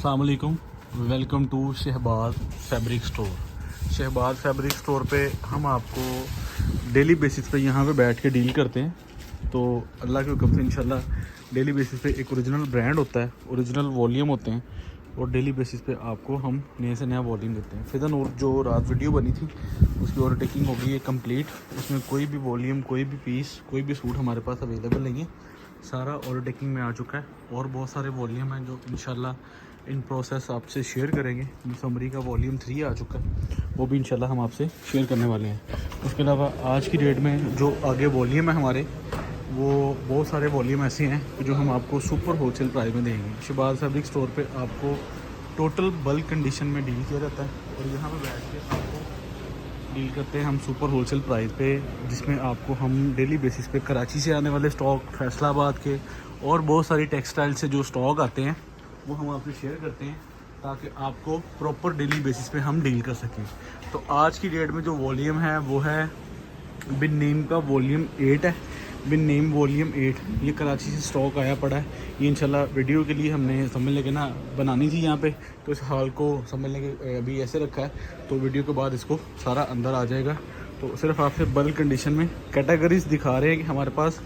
अस्सलाम वालेकुम, welcome to Shahbaz fabric store. Shahbaz fabric store पे हम आपको डेली बेसिस पे यहाँ पे बैठ के डील करते हैं। तो अल्लाह के हुक्म से इंशाल्लाह डेली बेसिस पे एक ओरिजिनल ब्रांड होता है, ओरिजिनल वॉल्यूम होते हैं और डेली बेसिस पे आपको हम नए से नया वॉल्यूम देते हैं। फिदन और जो रात वीडियो बनी थी उसकी ओवरटेकिंग हो गई है कंप्लीट। उसमें कोई भी वॉल्यूम, कोई भी पीस, कोई भी सूट हमारे पास अवेलेबल नहीं है, सारा ओवरटेकिंग में आ चुका है। और बहुत सारे वॉल्यूम हैं जो इंशाल्लाह इन प्रोसेस आपसे शेयर करेंगे। समरी का वॉल्यूम 3 आ चुका है, वो भी इंशाल्लाह हम आपसे शेयर करने वाले हैं। उसके अलावा आज की डेट में जो आगे वॉल्यूम है हमारे, वो बहुत सारे वॉल्यूम ऐसे हैं जो हम आपको सुपर होलसेल प्राइस में देंगे। शहबाज फैब्रिक स्टोर पे आपको टोटल बल्क कंडीशन में डील किया जाता है और यहाँ पे बैठ के आपको डील करते हैं हम सुपर होलसेल प्राइस पे, जिसमें आपको हम डेली बेसिस पे कराची से आने वाले स्टॉक, फैसलाबाद के और बहुत सारी टेक्सटाइल से जो स्टॉक आते हैं वो हम आपसे शेयर करते हैं ताकि आपको प्रॉपर डेली बेसिस पे हम डील कर सकें। तो आज की डेट में जो वॉल्यूम है वो है बिन नेम का वॉल्यूम 8 है। बिन नेम वॉल्यूम 8 ये कराची से स्टॉक आया पड़ा है। ये इंशाल्लाह वीडियो के लिए हमने समझ लेके ना बनानी थी यहाँ पे, तो इस हाल को समझ लेके अभी ऐसे रखा है, तो वीडियो के बाद इसको सारा अंदर आ जाएगा। तो सिर्फ आपसे बल्क कंडीशन में कैटेगरीज दिखा रहे हैं कि हमारे पास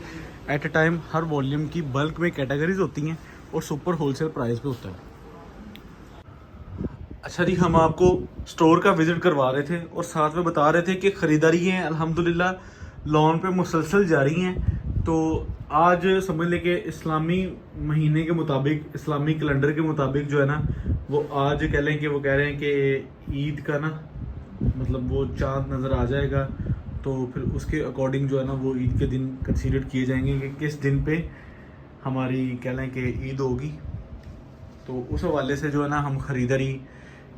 एट ए टाइम हर वॉल्यूम की बल्क में कैटेगरीज होती हैं और सुपर होलसेल प्राइस पे होता है। अच्छा जी, हम आपको स्टोर का विज़िट करवा रहे थे और साथ में बता रहे थे कि ख़रीदारी हैं अल्हम्दुलिल्लाह लॉन पे मुसलसल जारी हैं। तो आज समझ लें कि इस्लामी महीने के मुताबिक, इस्लामी कैलेंडर के मुताबिक जो है ना, वो आज कह लें कि वो कह रहे हैं कि ईद का ना मतलब वो चाँद नज़र आ जाएगा, तो फिर उसके अकॉर्डिंग जो है ना वो ईद के दिन कंसीडर किए जाएंगे कि किस दिन पे हमारी कह लें कि ईद होगी। तो उस हवाले से जो है ना हम ख़रीदारी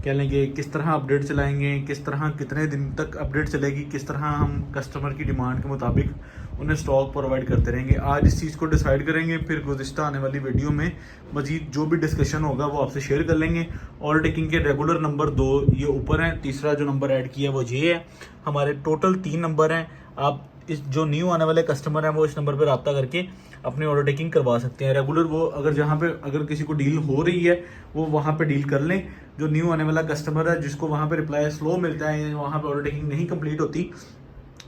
कह लेंगे किस तरह अपडेट चलाएंगे, किस तरह कितने दिन तक अपडेट चलेगी, किस तरह हम कस्टमर की डिमांड के मुताबिक उन्हें स्टॉक प्रोवाइड करते रहेंगे। आज इस चीज़ को डिसाइड करेंगे, फिर गुज़िश्ता आने वाली वीडियो में मज़ीद जो भी डिस्कशन होगा वो आपसे शेयर कर लेंगे। और टेकिंग के रेगुलर नंबर 2 ये ऊपर हैं, तीसरा जो नंबर ऐड किया वो ये है। हमारे टोटल 3 नंबर हैं। आप इस जो न्यू आने वाले कस्टमर हैं वो इस नंबर पर रब्ता करके अपनी ऑर्डर टेकिंग करवा सकते हैं। रेगुलर वो अगर जहाँ पे अगर किसी को डील हो रही है वो वहाँ पे डील कर लें। जो न्यू आने वाला कस्टमर है जिसको वहाँ पे रिप्लाई स्लो मिलता है या वहाँ पे ऑर्डर टेकिंग नहीं कंप्लीट होती,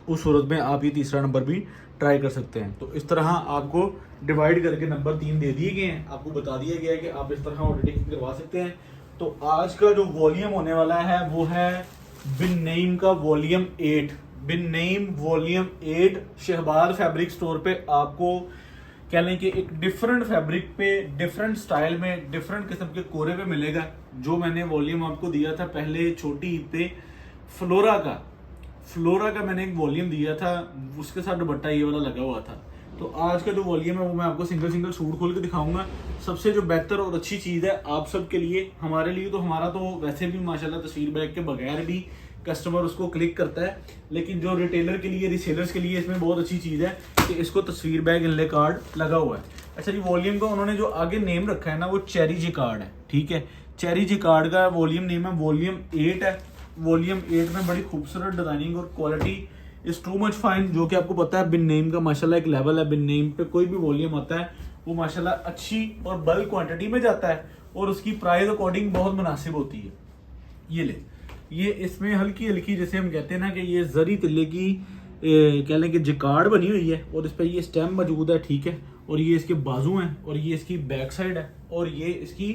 उस सूरत में आप ये तीसरा नंबर भी ट्राई कर सकते हैं। तो इस तरह आपको डिवाइड करके नंबर 3 दे दिए गए हैं, आपको बता दिया गया है कि आप इस तरह ऑर्डर टेकिंग करवा सकते हैं। तो आज का जो वॉल्यूम होने वाला है वो है बिन नेम का volume 8। Bin name volume 8 Shahbaz fabric store पे आपको कह लें कि एक डिफरेंट फैब्रिक पे, डिफरेंट स्टाइल में, डिफरेंट किस्म के कोरे पे मिलेगा। जो मैंने वॉल्यूम आपको दिया था पहले छोटी ईद पे फ्लोरा का मैंने एक वॉल्यूम दिया था, उसके साथ दुपट्टा ये वाला लगा हुआ था। तो आज का जो वॉल्यूम है वो मैं आपको सिंगल सिंगल सूट खोल के दिखाऊंगा। सबसे जो बेहतर और अच्छी चीज़ है आप सब के लिए, हमारे लिए तो, हमारा तो वैसे भी माशाल्लाह तस्वीर बैग के बगैर भी कस्टमर उसको क्लिक करता है, लेकिन जो रिटेलर के लिए, रीसेलर्स के लिए इसमें बहुत अच्छी चीज़ है कि इसको तस्वीर बैग इनले कार्ड लगा हुआ है। अच्छा जी, वॉल्यूम का उन्होंने जो आगे नेम रखा है ना वो चेरी जी कार्ड है, ठीक है। चेरी जी कार्ड का वॉल्यूम नेम है, वॉल्यूम 8 है। वॉल्यूम 8 में बड़ी खूबसूरत डिजाइनिंग और quality is too much fine, जो कि आपको पता है बिन नेम का माशाल्लाह एक लेवल है। बिन नेम पे कोई भी वॉल्यूम आता है वो माशाल्लाह अच्छी और बल्क क्वांटिटी में जाता है और उसकी प्राइस अकॉर्डिंग बहुत मुनासिब होती है। ये ले, ये इसमें हल्की हल्की जैसे हम कहते हैं ना कि ये जरी तिल्ले की कह लें कि जिकार्ड बनी हुई है और इस पर ये स्टेम मौजूद है, ठीक है। और ये इसके बाजू हैं और ये इसकी बैक साइड है और ये इसकी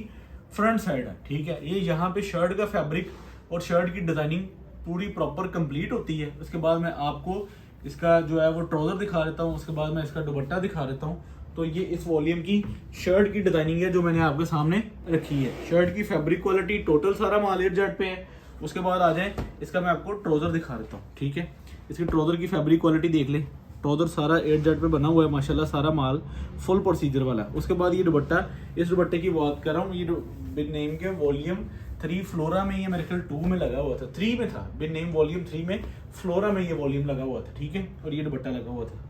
फ्रंट साइड है, ठीक है। ये यहाँ पे शर्ट का फैब्रिक और शर्ट की डिजाइनिंग पूरी प्रॉपर कंप्लीट होती है। उसके बाद मैं आपको इसका जो है वो ट्राउजर दिखा देता हूँ, उसके बाद मैं इसका दुपट्टा दिखा देता हूँ। तो ये इस वॉल्यूम की शर्ट की डिजाइनिंग है जो मैंने आपके सामने रखी है। शर्ट की फैब्रिक क्वालिटी टोटल सारा माल एयर जेट पे है। उसके बाद आ जाए इसका मैं आपको ट्राउजर दिखा देता हूँ, ठीक है। इसकी ट्राउजर की फैब्रिक क्वालिटी देख ले, ट्राउजर सारा एयर जेट पे बना हुआ है माशाल्लाह, सारा माल फुल प्रोसीजर वाला है। उसके बाद ये दुपट्टा, इस दुपट्टे की बात कर रहा हूँ, ये बिन नेम के वॉल्यूम 3 फ्लोरा में, ये मेरे ख्याल 2 में लगा हुआ था, 3 में था। बिन नेम वॉल्यूम 3 में फ्लोरा में ये वॉल्यूम लगा हुआ था, ठीक है। और ये दुपट्टा लगा हुआ था।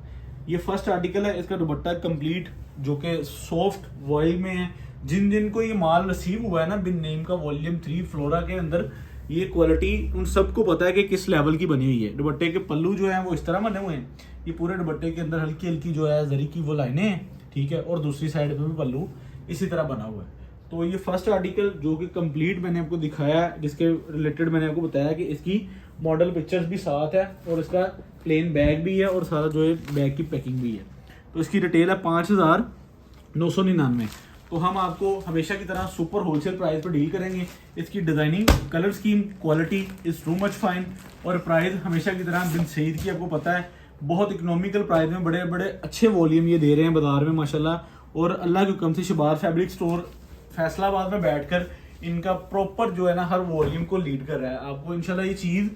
ये फर्स्ट आर्टिकल है, इसका दुपट्टा कंप्लीट जो कि सॉफ्ट वॉइल में है। जिन को ये माल रिसीव हुआ है ना बिन नेम का वॉल्यूम 3 फ्लोरा के अंदर, ये क्वालिटी उन सबको पता है कि किस लेवल की बनी हुई है। दुपट्टे के पल्लू जो है वो इस तरह बने हुए हैं। ये पूरे दुपट्टे के अंदर हल्की हल्की जो है जरी की वो लाइनें हैं, ठीक है। और दूसरी साइड पे भी पल्लू इसी तरह बना हुआ है। तो ये फर्स्ट आर्टिकल जो कि कंप्लीट मैंने आपको दिखाया है, जिसके रिलेटेड मैंने आपको बताया कि इसकी मॉडल पिक्चर्स भी साथ है और इसका प्लेन बैग भी है और सारा जो है बैग की पैकिंग भी है। तो इसकी रिटेल है 5,999। तो हम आपको हमेशा की तरह सुपर होलसेल प्राइस पर डील करेंगे। इसकी designing, colour scheme, quality is too much fine और प्राइस हमेशा की तरह बिन सईद की आपको पता है बहुत इकोनॉमिकल प्राइस में बड़े बड़े अच्छे वॉल्यूम ये दे रहे हैं बाजार में माशाल्लाह। और अल्लाह के हुक्म से शबार फैब्रिक स्टोर फैसलाबाद में बैठकर इनका प्रॉपर जो है ना हर वॉल्यूम को लीड कर रहा है। आपको इंशाल्लाह ये चीज़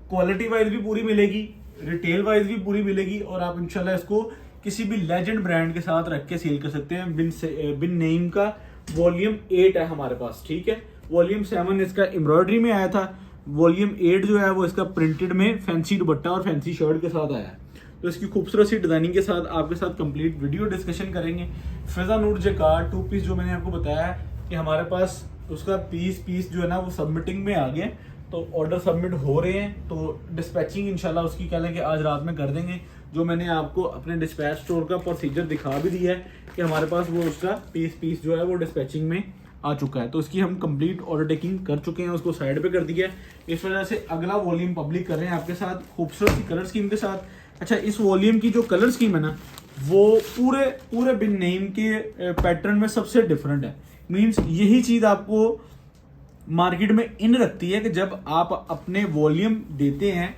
क्वालिटी वाइज भी पूरी मिलेगी, रिटेल वाइज भी पूरी मिलेगी और आप इंशाल्लाह इसको किसी भी लेजेंड ब्रांड के साथ रख के सेल कर सकते हैं। बिन नेम का वॉल्यूम 8 है हमारे पास, ठीक है। वॉल्यूम 7 इसका एम्ब्रॉयडरी में आया था, वॉल्यूम 8 जो है वो इसका प्रिंटेड में फैंसी दुपट्टा और फैंसी शर्ट के साथ आया है। तो इसकी खूबसूरत सी डिजाइनिंग के साथ आपके साथ कंप्लीट वीडियो डिस्कशन करेंगे। फिजा नूर जैकार्ड 2 पीस जो मैंने आपको बताया कि हमारे पास उसका पीस जो है ना वो सबमिटिंग में आ गया, तो ऑर्डर सबमिट हो रहे हैं। तो डिस्पैचिंग इंशाल्लाह उसकी कह लें कि आज रात में कर देंगे। जो मैंने आपको अपने डिस्पैच स्टोर का प्रोसीजर दिखा भी दिया है कि हमारे पास वो उसका पीस जो है वो डिस्पैचिंग में आ चुका है। तो इसकी हम कंप्लीट ऑर्डर टेकिंग कर चुके हैं, उसको साइड पे कर दिया है। इस वजह से अगला वॉल्यूम पब्लिक कर रहे हैं आपके साथ खूबसूरत सी कलर स्कीम के साथ। अच्छा, इस वॉल्यूम की जो कलर स्कीम है ना वो पूरे बिन नेम के पैटर्न में सबसे डिफरेंट है। मींस यही चीज़ आपको मार्केट में इन रखती है कि जब आप अपने वॉल्यूम देते हैं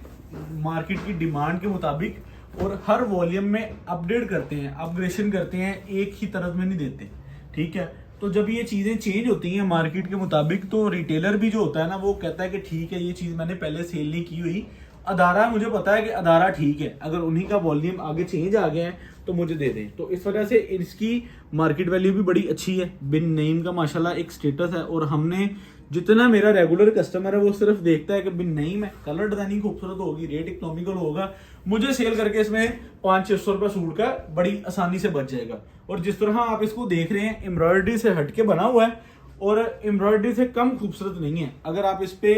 मार्केट की डिमांड के मुताबिक और हर वॉल्यूम में अपडेट करते हैं, अपग्रेडेशन करते हैं, एक ही तरह में नहीं देते, ठीक है। तो जब ये चीज़ें चेंज होती हैं मार्केट के मुताबिक तो रिटेलर भी जो होता है ना वो कहता है कि ठीक है ये चीज़ मैंने पहले सेल नहीं की हुई, अदारा मुझे पता है कि अदारा ठीक है, अगर उन्हीं का वॉल्यूम आगे चेंज आ गया है तो मुझे दे दें। तो इस वजह से इसकी मार्केट वैल्यू भी बड़ी अच्छी है। बिन नेम का माशाल्लाह एक स्टेटस है और हमने जितना मेरा रेगुलर कस्टमर है वो सिर्फ देखता है कि बिन नेम है, कलर डिजाइनिंग खूबसूरत होगी, रेट इकोनॉमिकल होगा, मुझे सेल करके इसमें 500-600 रुपये सूट का बड़ी आसानी से बच जाएगा। और जिस तरह आप इसको देख रहे हैं एम्ब्रॉयडरी से हटके बना हुआ है और एम्ब्रॉयडरी से कम खूबसूरत नहीं है। अगर आप इस पे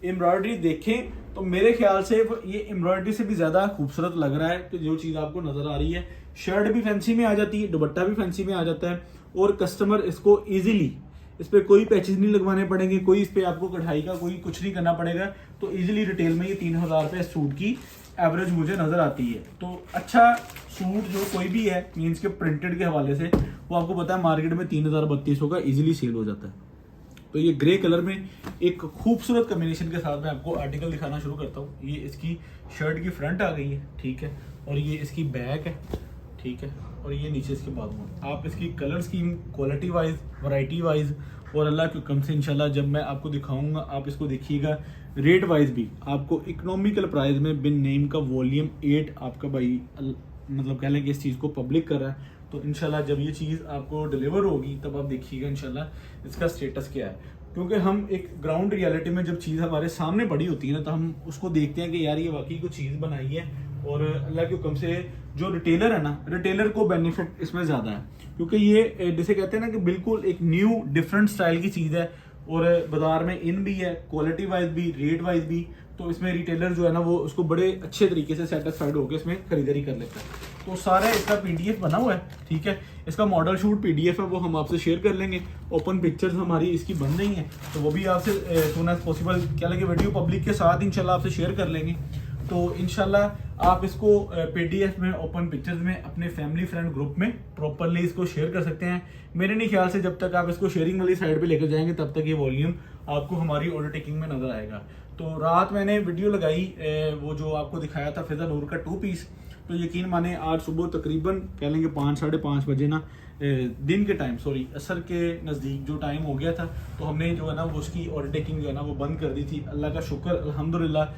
एम्ब्रॉयडरी देखें तो मेरे ख्याल से ये एम्ब्रॉयडरी से भी ज्यादा खूबसूरत लग रहा है कि जो चीज आपको नजर आ रही है। शर्ट भी फैंसी में आ जाती है, दुपट्टा भी फैंसी में आ जाता है और कस्टमर इसको इजीली, इस पे कोई पैचेस नहीं लगवाने पड़ेंगे, कोई इस पे आपको कढ़ाई का कोई कुछ नहीं करना पड़ेगा। तो इजीली रिटेल में ये 3,000 रुपये सूट की एवरेज मुझे नजर आती है। तो अच्छा सूट जो कोई भी है मीन्स के प्रिंटेड के हवाले से वो आपको पता है मार्केट में 3,000-3,200 का इजीली सेल हो जाता है। तो ये ग्रे कलर में एक खूबसूरत कॉम्बिनेशन के साथ मैं आपको आर्टिकल दिखाना शुरू करता हूँ। ये इसकी शर्ट की फ्रंट आ गई है, ठीक है, और ये इसकी बैक है, ठीक है, और ये नीचे इसके बाजू। आप इसकी colour scheme, quality wise, variety wise और अल्लाह के हुक्म से इंशाल्लाह जब मैं आपको दिखाऊंगा आप इसको देखिएगा। रेट वाइज भी आपको इकोनॉमिकल प्राइस में बिन नेम का वॉल्यूम 8 आपका भाई मतलब कह लें कि इस चीज़ को पब्लिक कर रहा है। तो इंशाल्लाह जब ये चीज़ आपको डिलीवर होगी तब आप देखिएगा इंशाल्लाह इसका स्टेटस क्या है। क्योंकि हम एक ग्राउंड रियलिटी में जब चीज़ हमारे सामने पड़ी होती है ना तो हम उसको देखते हैं कि यार ये वाकई कुछ चीज़ बनाई है। और अल्लाह के हुक्म से जो रिटेलर है ना, रिटेलर को बेनिफिट इसमें ज़्यादा है क्योंकि ये जिसे कहते हैं ना कि बिल्कुल एक न्यू डिफरेंट स्टाइल की चीज़ है और बाजार में इन भी है, क्वालिटी वाइज भी, रेट वाइज भी। तो इसमें रिटेलर जो है ना वो उसको बड़े अच्छे तरीके से सेटिस्फाइड होकर इसमें खरीदारी कर लेता है। तो सारा इसका पीडीएफ बना हुआ है, ठीक है। इसका मॉडल शूट पीडीएफ है वो हम आपसे शेयर कर लेंगे। ओपन पिक्चर्स हमारी इसकी बन रही हैं तो वो भी आपसे सून एज पॉसिबल क्या लगे वीडियो पब्लिक के साथ इंशाल्लाह आपसे शेयर कर लेंगे। तो इंशाल्लाह आप इसको पीडीएफ में, ओपन पिक्चर्स में अपने फैमिली फ्रेंड ग्रुप में प्रॉपरली इसको शेयर कर सकते हैं। मेरे नहीं ख्याल से जब तक आप इसको शेयरिंग वाली साइड पे लेकर जाएंगे तब तक ये वॉल्यूम आपको हमारी ऑर्डर टेकिंग में नजर आएगा। तो रात मैंने वीडियो लगाई वो जो आपको दिखाया था फिजा नूर का 2 पीस, तो यकीन माने आज सुबह तकरीबन कह लेंगे 5-5:30 बजे ना दिन के टाइम, सॉरी असर के नज़दीक जो टाइम हो गया था तो हमने जो है ना वो उसकी ऑर्डर टेकिंग जो है ना वो बंद कर दी थी। अल्लाह का शुक्र, अल्हम्दुलिल्लाह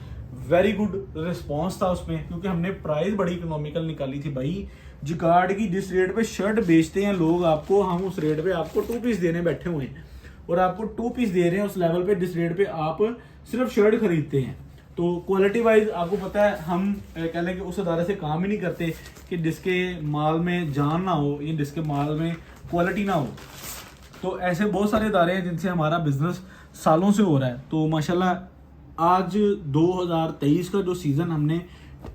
वेरी गुड रिस्पॉन्स था उसमें क्योंकि हमने प्राइस बड़ी इकोनॉमिकल निकाली थी। भाई जिकार्ड की जिस रेट पे शर्ट बेचते हैं लोग आपको, हम उस रेट पे आपको 2 पीस देने बैठे हुए हैं और आपको 2 पीस दे रहे हैं उस लेवल पे जिस रेट पे आप सिर्फ शर्ट खरीदते हैं। तो क्वालिटी वाइज आपको पता है हम कह लें कि उस अदारे से काम ही नहीं करते कि जिसके माल में जान ना हो या जिसके माल में क्वालिटी ना हो। तो ऐसे बहुत सारे अदारे हैं जिनसे हमारा बिजनेस सालों से हो रहा है। तो माशाल्लाह आज 2023 का जो सीज़न हमने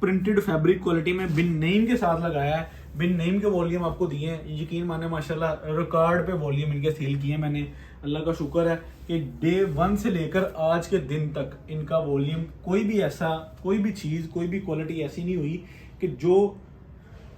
प्रिंटेड फैब्रिक क्वालिटी में बिन नेम के साथ लगाया है, बिन नेम के वॉल्यूम आपको दिए हैं, यकीन माने माशाल्लाह रिकॉर्ड पे वॉल्यूम इनके सेल किए हैं मैंने। अल्लाह का शुक्र है कि डे 1 से लेकर आज के दिन तक इनका वॉल्यूम कोई भी ऐसा, कोई भी चीज़, कोई भी क्वालिटी ऐसी नहीं हुई कि जो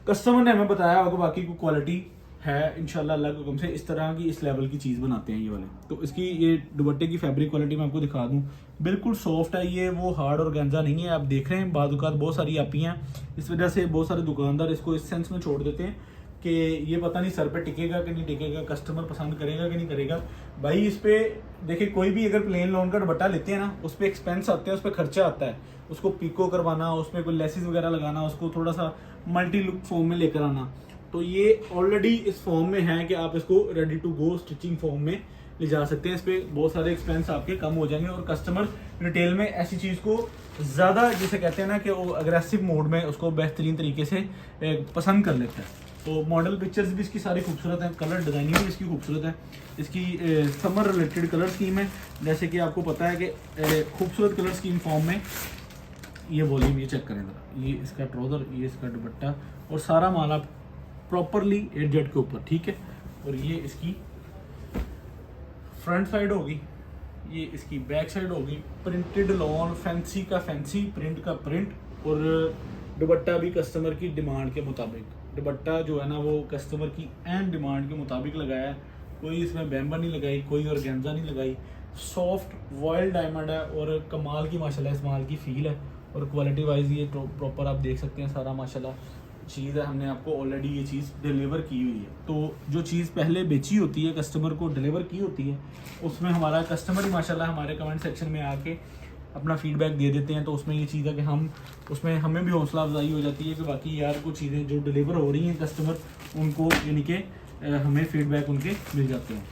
कस्टमर ने हमें बताया होगा बाकी को क्वालिटी है। इंशाल्लाह अल्लाह के हुक्म से इस तरह की, इस लेवल की चीज़ बनाते हैं ये वाले। तो इसकी ये दुपट्टे की फैब्रिक क्वालिटी मैं आपको दिखा दूं, बिल्कुल सॉफ्ट है ये, वो हार्ड और गेंजा नहीं है। आप देख रहे हैं बाज़-औक़ात बहुत सारी आपी हैं, इस वजह से बहुत सारे दुकानदार इसको इस सेंस में छोड़ देते हैं कि ये पता नहीं सर पे टिकेगा कि नहीं टिकेगा, कस्टमर पसंद करेगा कि नहीं करेगा। भाई इस पे देखिए, कोई भी अगर प्लेन लॉन का दुपट्टा लेते हैं ना, उस पर एक्सपेंस आते हैं, उस पर खर्चा आता है, उसको पिको करवाना, उसमें कोई लेसिस वगैरह लगाना, उसको थोड़ा सा मल्टी लुक फॉर्म में लेकर आना। तो ये ऑलरेडी इस फॉर्म में है कि आप इसको ready to go stitching form में ले जा सकते हैं। इस पर बहुत सारे एक्सपेंस आपके कम हो जाएंगे और कस्टमर रिटेल में ऐसी चीज़ को ज़्यादा, जिसे कहते हैं ना कि वो अग्रेसिव मोड में उसको बेहतरीन तरीके से पसंद कर लेता है। तो मॉडल पिक्चर्स भी इसकी सारी खूबसूरत हैं, कलर डिज़ाइनिंग भी इसकी खूबसूरत है। इसकी समर रिलेटेड कलर स्कीम है, जैसे कि आपको पता है कि खूबसूरत कलर स्कीम फॉर्म में ये वॉल्यूम, ये चेक करें ज़रा, ये इसका ट्राउज़र, ये इसका दुपट्टा और सारा माल आप प्रॉपरली एडजस्ट के ऊपर, ठीक है। और ये इसकी फ्रंट साइड होगी, ये इसकी बैक साइड होगी, प्रिंटेड लॉन, फैंसी का फैंसी, प्रिंट का प्रिंट, और दुपट्टा भी कस्टमर की डिमांड के मुताबिक। दुपट्टा जो है ना वो कस्टमर की एंड डिमांड के मुताबिक लगाया है, कोई इसमें बैम्बर नहीं लगाई, कोई ऑर्गेन्जा नहीं लगाई। सॉफ्ट वॉयल डायमंड है और कमाल की माशाल्लाह इस माल की फील है। और क्वालिटी वाइज ये प्रॉपर आप देख सकते हैं, सारा माशाल्लाह चीज़ है। हमने आपको ऑलरेडी ये चीज़ डिलीवर की हुई है। तो जो चीज़ पहले बेची होती है, कस्टमर को डिलीवर की होती है, उसमें हमारा कस्टमर ही माशाल्लाह हमारे कमेंट सेक्शन में आके अपना फीडबैक दे देते हैं। तो उसमें ये चीज़ है कि हम उसमें हमें भी हौसला अफजाई हो जाती है कि बाकी यार कुछ चीज़ें जो डिलीवर हो रही हैं कस्टमर उनको, यानी कि हमें फीडबैक उनके मिल जाते हैं।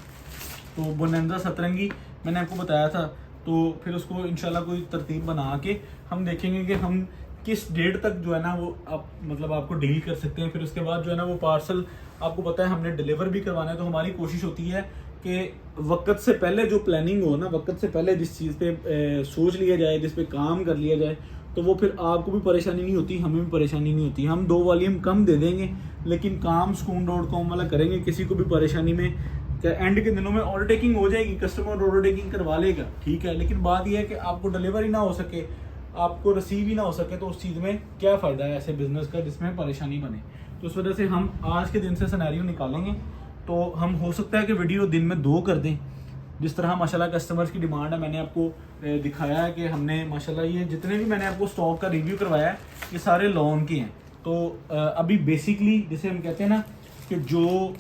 तो बोनेंजा सतरंगी मैंने आपको बताया था, तो फिर उसको इंशाल्लाह कोई तरतीब बना के हम देखेंगे कि हम किस डेट तक जो है ना वो आप मतलब आपको डील कर सकते हैं। फिर उसके बाद जो है ना वो पार्सल आपको पता है हमने डिलीवर भी करवाना है। तो हमारी कोशिश होती है कि वक्त से पहले जो प्लानिंग हो ना, वक्त से पहले जिस चीज़ पे सोच लिया जाए, जिस पे काम कर लिया जाए, तो वो फिर आपको भी परेशानी नहीं होती, हमें भी परेशानी नहीं होती। हम 2 वॉल्यूम कम दे देंगे लेकिन काम sukoon.com वाला करेंगे, किसी को भी परेशानी में एंड के दिनों में ऑर्डर टेकिंग हो जाएगी, कस्टमर ऑर्डर टेकिंग करवा लेगा, ठीक है। लेकिन बात यह है कि आपको डिलीवर ही ना हो सके, आपको रिसीव ही ना हो सके, तो उस चीज़ में क्या फ़ायदा है ऐसे बिजनेस का जिसमें परेशानी बने। तो उस वजह से हम आज के दिन से सिनेरियो निकालेंगे। तो हम हो सकता है कि वीडियो दिन में 2 कर दें, जिस तरह माशाल्लाह कस्टमर्स की डिमांड है। मैंने आपको दिखाया है कि हमने माशाल्लाह ये जितने भी मैंने आपको स्टॉक का रिव्यू करवाया है ये सारे लॉन के हैं। तो अभी बेसिकली जिसे हम कहते हैं ना कि जो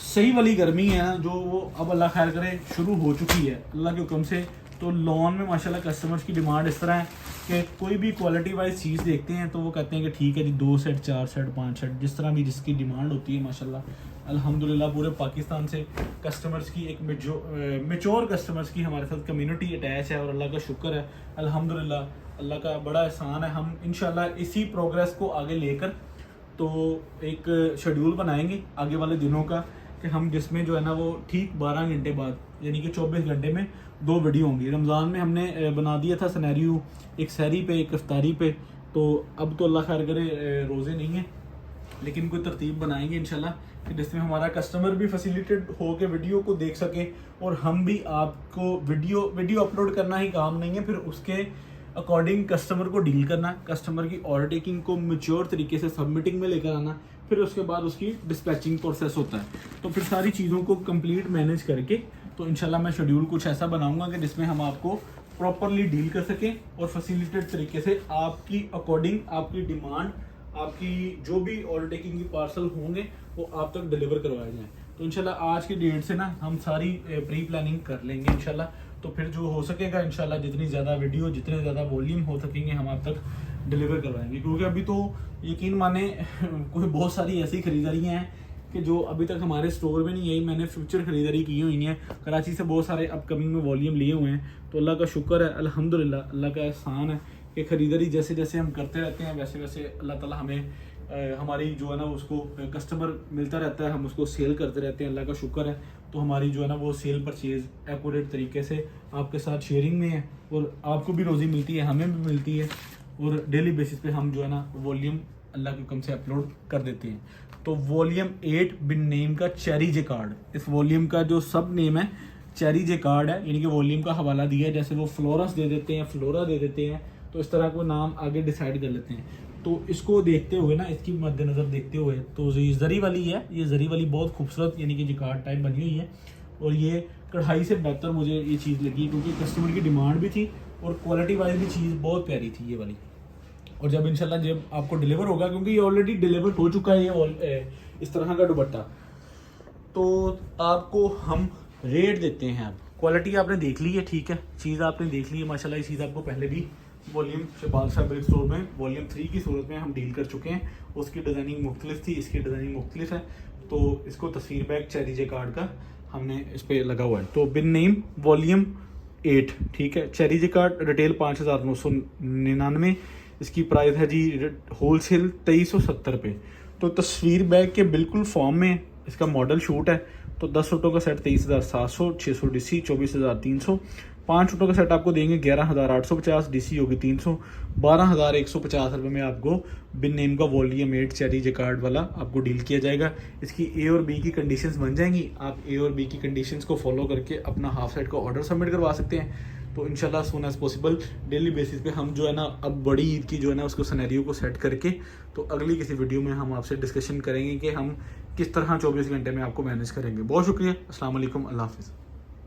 सही वाली गर्मी है ना, जो वो अब अल्लाह खैर करे शुरू हो चुकी है अल्लाह के हुक्म से। तो लॉन में माशाल्लाह कस्टमर्स की डिमांड इस तरह है कि कोई भी क्वालिटी वाइज चीज़ देखते हैं तो वो कहते हैं कि ठीक है जी 2 सेट 4 सेट 5 सेट, जिस तरह भी जिसकी डिमांड होती है माशाल्लाह। अल्हम्दुलिल्लाह पूरे पाकिस्तान से कस्टमर्स की एक मेच्योर कस्टमर्स की हमारे साथ कम्युनिटी अटैच है और अल्लाह का शुक्र है अल्हम्दुलिल्लाह, अल्लाह का बड़ा एहसान है। हम इंशाल्लाह इसी प्रोग्रेस को आगे लेकर तो एक शेड्यूल बनाएंगे आगे वाले दिनों का कि हम जिसमें जो है ना वो ठीक 12 घंटे बाद, यानी कि 24 घंटे में 2 वीडियो होंगी। रमज़ान में हमने बना दिया था सिनेरियो, एक सहरी पे एक इफ्तारी पे। तो अब तो अल्लाह खैर करे रोज़े नहीं है, लेकिन कोई तरतीब बनाएंगे इंशाल्लाह कि जिसमें हमारा कस्टमर भी फैसिलिटेट हो के वीडियो को देख सके और हम भी आपको वीडियो अपलोड करना ही काम नहीं है, फिर उसके अकॉर्डिंग कस्टमर को डील करना, कस्टमर की ऑर्डर टेकिंग को मैच्योर तरीके से सबमिटिंग में लेकर आना, फिर उसके बाद उसकी डिस्पैचिंग प्रोसेस होता है। तो फिर सारी चीज़ों को कंप्लीट मैनेज करके तो इंशाल्लाह मैं शेड्यूल कुछ ऐसा बनाऊंगा कि जिसमें हम आपको प्रॉपरली डील कर सकें और फैसिलिटेट तरीके से आपकी अकॉर्डिंग, आपकी डिमांड, आपकी जो भी ऑर्डर टेकिंग की पार्सल होंगे वो आप तक डिलीवर करवाए जाएँ। तो इंशाल्लाह आज की डेट से ना हम सारी प्री प्लानिंग कर लेंगे इंशाल्लाह। तो फिर जो हो सकेगा इंशाल्लाह जितनी ज़्यादा वीडियो, जितने ज़्यादा वॉल्यूम हो सकेंगे हम आप तक डिलीवर करवाएंगे। क्योंकि अभी तो यकीन माने कोई बहुत सारी ऐसी खरीदारियाँ हैं कि जो अभी तक हमारे स्टोर में नहीं आई। मैंने फ्यूचर खरीदारी की हुई है, कराची से बहुत सारे अपकमिंग में वॉल्यूम लिए हुए हैं। तो अल्लाह का शुक्र है, अल्हम्दुलिल्लाह, अल्लाह का एहसान है कि खरीदारी जैसे जैसे हम करते रहते हैं वैसे वैसे अल्लाह ताला हमें हमारी जो है ना उसको कस्टमर मिलता रहता है, हम उसको सेल करते रहते हैं, अल्लाह का शुक्र है। तो हमारी जो है ना वो सेल परचेज़ एक्यूरेट तरीके से आपके साथ शेयरिंग में है और आपको भी रोज़ी मिलती है, हमें भी मिलती है और डेली बेसिस पे हम जो है ना वॉल्यूम अल्लाह के हुक्म से अपलोड कर देते हैं। तो वॉल्यूम 8 बिन नेम का चेरी जेकार्ड, इस वॉल्यूम का जो सब नेम है चेरी जेकार्ड है, यानी कि वॉल्यूम का हवाला दिया है। जैसे वो फ्लोरस दे देते हैं, फ्लोरा दे देते हैं, तो इस तरह को नाम आगे डिसाइड कर लेते हैं। तो इसको देखते हुए ना, इसकी मद्देनज़र देखते हुए, तो ये जरी वाली है, ये जरी वाली बहुत खूबसूरत यानी कि जेकार्ड टाइप बनी हुई है। और ये कढ़ाई से बेहतर मुझे ये चीज़ लगी, क्योंकि कस्टमर की डिमांड भी थी और क्वालिटी वाइज भी चीज़ बहुत प्यारी थी ये वाली। और जब इंशाल्लाह जब आपको डिलीवर होगा, क्योंकि ये ऑलरेडी डिलीवर हो चुका है ये इस तरह का दुपट्टा, तो आपको हम रेट देते हैं। अब क्वालिटी आपने देख ली है, ठीक है, चीज़ आपने देख ली है माशाल्लाह। ये चीज़ आपको पहले भी वॉल्यूम शहबाज फैब्रिक स्टोर में वॉल्यूम 3 की सूरत में हम डील कर चुके हैं। उसकी डिज़ाइनिंग मुख्तलिफ थी, इसकी डिज़ाइनिंग मुख्तलिफ है। तो इसको तस्वीर बैग चेरी जेकार्ड का हमने इस पर लगा हुआ है। तो बिन नेम वॉल्यूम 8, ठीक है, चेरी जेकार्ड रिटेल 5,999, इसकी प्राइस है जी होलसेल 2370 रुपये। तो तस्वीर बैग के बिल्कुल फॉर्म में इसका मॉडल शूट है। तो 10 सूटों का सेट 23,700, 600 DC 24,300, 5 सूटों का सेट आपको देंगे 11,850, DC होगी 300, 12,150 रुपये में आपको बिन नेम का वॉल्यूम 8 चेरी जेकार्ड वाला आपको डील किया जाएगा। इसकी ए और बी की कंडीशंस बन जाएंगी, आप ए और बी की कंडीशंस को फॉलो करके अपना हाफ सेट का ऑर्डर सबमिट करवा सकते हैं। तो इंशाल्लाह soon as possible daily basis पे हम जो है ना, अब बड़ी ईद की जो है ना उसको सिनेरियो को सेट करके, तो अगली किसी वीडियो में हम आपसे डिस्कशन करेंगे कि हम किस तरह 24 घंटे में आपको मैनेज करेंगे। बहुत शुक्रिया, अस्सलाम वालेकुम, अल्लाह हाफिज़।